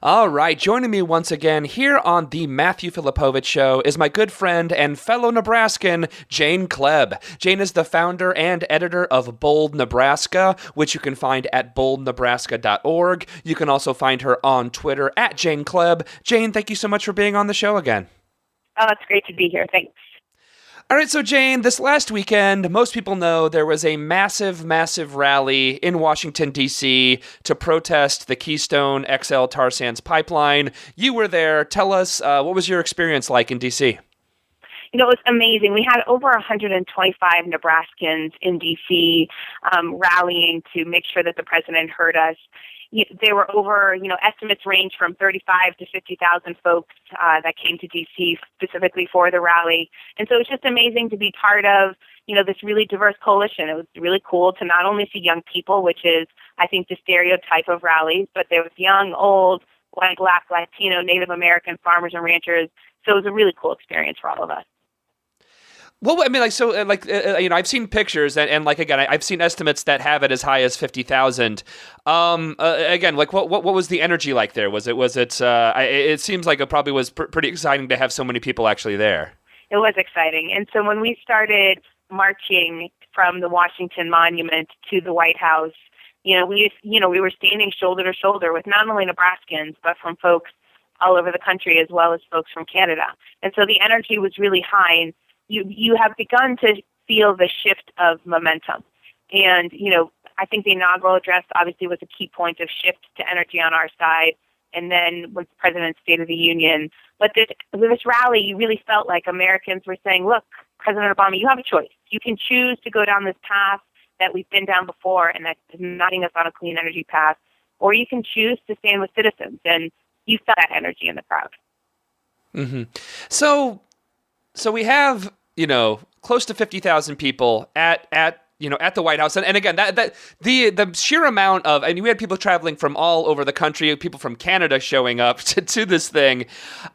All right, joining me once again here on the Matthew Filipowicz Show is my good friend and fellow Nebraskan, Jane Kleeb. Jane is the founder and editor of Bold Nebraska, which you can find at boldnebraska.org. You can also find her on Twitter at Jane Kleeb. Jane, thank you so much for being on the show again. Oh, it's great to be here. Thanks. All right, so Jane, this last weekend, most people know there was a massive, massive rally in Washington, D.C. to protest the Keystone XL Tarsands pipeline. You were there. Tell us, what was your experience like in D.C.? It was amazing. We had over 125 Nebraskans in D.C. Rallying to make sure that the president heard us. There were over, estimates range from 35 to 50,000 folks that came to D.C. specifically for the rally. And so it was just amazing to be part of, this really diverse coalition. It was really cool to not only see young people, which is, I think, the stereotype of rallies, but there was young, old, white, Black, Latino, Native American farmers and ranchers. So it was a really cool experience for all of us. Well, I mean, I've seen pictures, and again, I've seen estimates that have it as high as 50,000. Again, what was the energy like there? It seems like it probably was pretty exciting to have so many people actually there. It was exciting. And so when we started marching from the Washington Monument to the White House, we were standing shoulder to shoulder with not only Nebraskans, but from folks all over the country, as well as folks from Canada. And so the energy was really high, and you have begun to feel the shift of momentum. And, I think the inaugural address obviously was a key point of shift to energy on our side, and then with the President's State of the Union. But with this rally, you really felt like Americans were saying, look, President Obama, you have a choice. You can choose to go down this path that we've been down before and that is not getting us on a clean energy path, or you can choose to stand with citizens. And you felt that energy in the crowd. Mm-hmm. So we have, close to 50,000 people at the White House. And again, the sheer amount of, and we had people traveling from all over the country, people from Canada showing up to this thing.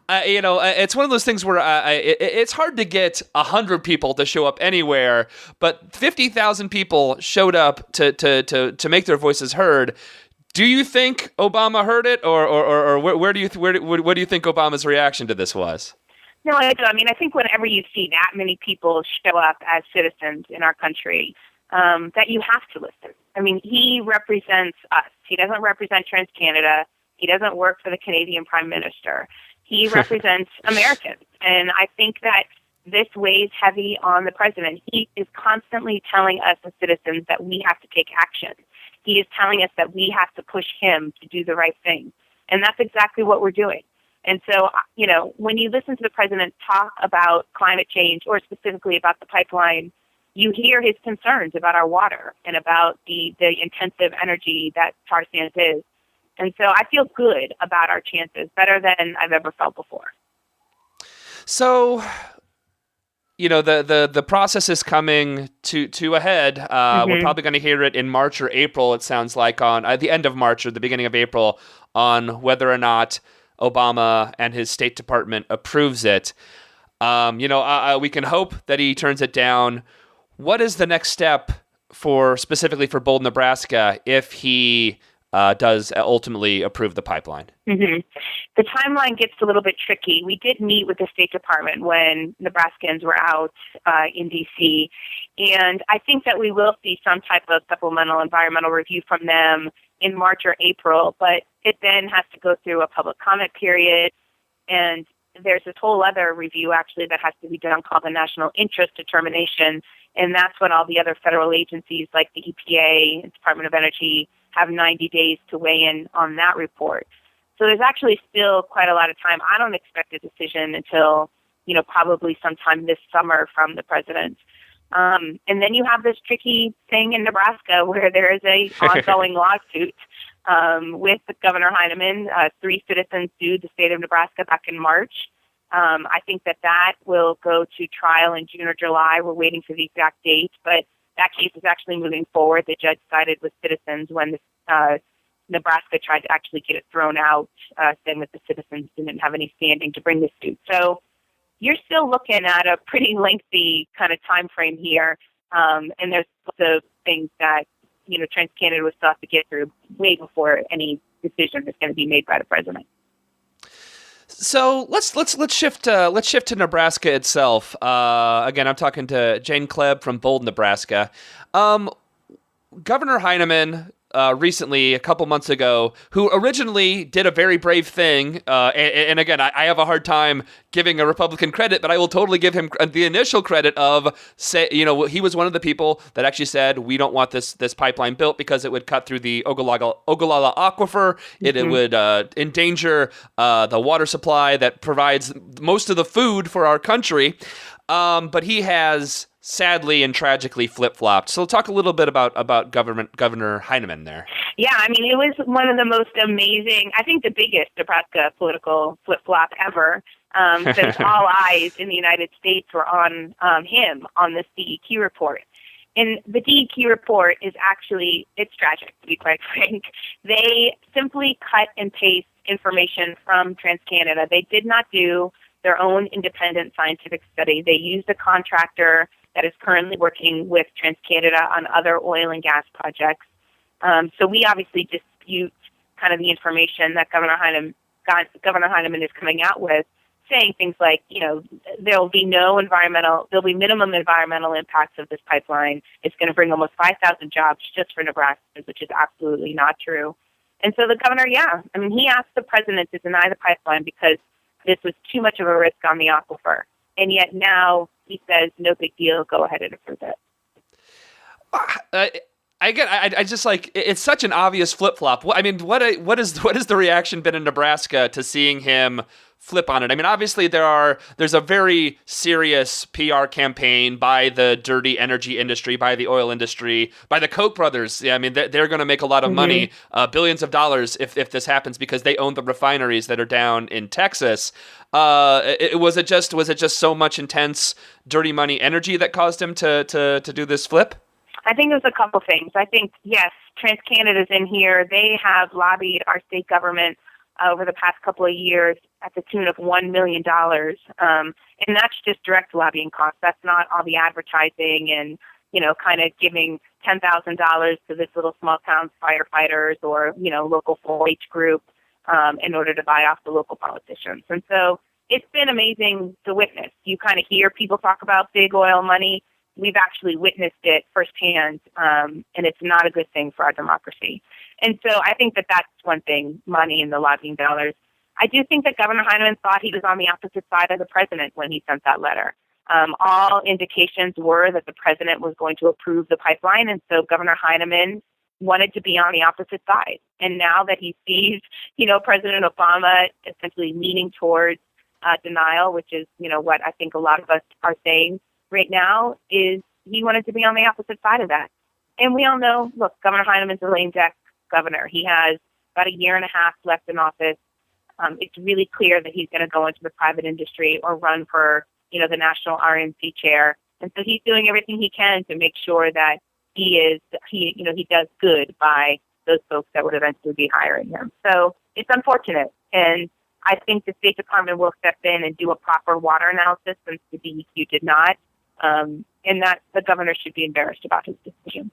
It's one of those things where it's hard to get 100 people to show up anywhere, but 50,000 people showed up to make their voices heard. Do you think Obama heard it, or what do you think Obama's reaction to this was? No, I do. I mean, I think whenever you see that many people show up as citizens in our country, that you have to listen. I mean, he represents us. He doesn't represent TransCanada. He doesn't work for the Canadian Prime Minister. He represents Americans. And I think that this weighs heavy on the president. He is constantly telling us as citizens that we have to take action. He is telling us that we have to push him to do the right thing. And that's exactly what we're doing. And so, when you listen to the president talk about climate change, or specifically about the pipeline, you hear his concerns about our water and about the intensive energy that tar sands is. And so I feel good about our chances, better than I've ever felt before. So, the process is coming to a head. We're probably going to hear it in March or April, it sounds like, on the end of March or the beginning of April, on whether or not Obama and his State Department approves it. We can hope that he turns it down. What is the next step specifically for Bold Nebraska if he does ultimately approve the pipeline? Mm-hmm. The timeline gets a little bit tricky. We did meet with the State Department when Nebraskans were out in D.C., and I think that we will see some type of supplemental environmental review from them in March or April, but it then has to go through a public comment period, and there's this whole other review actually that has to be done called the National Interest Determination, and that's when all the other federal agencies like the EPA and Department of Energy have 90 days to weigh in on that report. So there's actually still quite a lot of time. I don't expect a decision until, probably sometime this summer from the president. And then you have this tricky thing in Nebraska where there is a ongoing lawsuit with Governor Heineman. 3 citizens sued the state of Nebraska back in March. I think that will go to trial in June or July. We're waiting for the exact date, but that case is actually moving forward. The judge sided with citizens when Nebraska tried to actually get it thrown out, saying that the citizens didn't have any standing to bring the suit. So you're still looking at a pretty lengthy kind of time frame here, and there's lots of things that TransCanada will still have to get through way before any decision is going to be made by the president. So let's shift to Nebraska itself. Again, I'm talking to Jane Kleeb from Bold, Nebraska. Governor Heineman recently, a couple months ago, who originally did a very brave thing, and again, I have a hard time giving a Republican credit, but I will totally give him the initial credit of, he was one of the people that actually said, we don't want this pipeline built because it would cut through the Ogallala Aquifer. It would endanger the water supply that provides most of the food for our country. But he has sadly and tragically flip-flopped. So talk a little bit about Governor Heineman there. Yeah, I mean, it was one of the most amazing, I think the biggest Nebraska political flip-flop ever, since all eyes in the United States were on him on this DEQ report. And the DEQ report is actually, it's tragic, to be quite frank. They simply cut and paste information from TransCanada. They did not do their own independent scientific study. They used a contractor that is currently working with TransCanada on other oil and gas projects. So we obviously dispute kind of the information that Governor Heineman is coming out with, saying things like, there'll be minimum environmental impacts of this pipeline. It's going to bring almost 5,000 jobs just for Nebraskans, which is absolutely not true. And so the governor, he asked the president to deny the pipeline because this was too much of a risk on the aquifer. And yet now he says, no big deal, go ahead and approve it. I just like, it's such an obvious flip-flop. I mean, what is the reaction been in Nebraska to seeing him flip on it? I mean, obviously there's a very serious PR campaign by the dirty energy industry, by the oil industry, by the Koch brothers. Yeah, I mean, they're going to make a lot of money, billions of dollars if this happens, because they own the refineries that are down in Texas. Was it just so much intense dirty money energy that caused him to do this flip? I think it was a couple things. I think, yes, TransCanada's in here. They have lobbied our state government over the past couple of years at the tune of $1 million. And that's just direct lobbying costs. That's not all the advertising and, kind of giving $10,000 to this little small town firefighters or, local 4-H group in order to buy off the local politicians. And so it's been amazing to witness. You kind of hear people talk about big oil money. We've actually witnessed it firsthand, and it's not a good thing for our democracy. And so I think that that's one thing, money and the lobbying dollars. I do think that Governor Heineman thought he was on the opposite side of the president when he sent that letter. All indications were that the president was going to approve the pipeline, and so Governor Heineman wanted to be on the opposite side. And now that he sees, President Obama essentially leaning towards denial, which is, what I think a lot of us are saying right now, is he wanted to be on the opposite side of that. And we all know, look, Governor Heineman's a lame duck governor. He has about a year and a half left in office. It's really clear that he's going to go into the private industry or run for, the national RNC chair. And so he's doing everything he can to make sure that he does good by those folks that would eventually be hiring him. So it's unfortunate. And I think the State Department will step in and do a proper water analysis, since the DEQ did not. And that the governor should be embarrassed about his decision.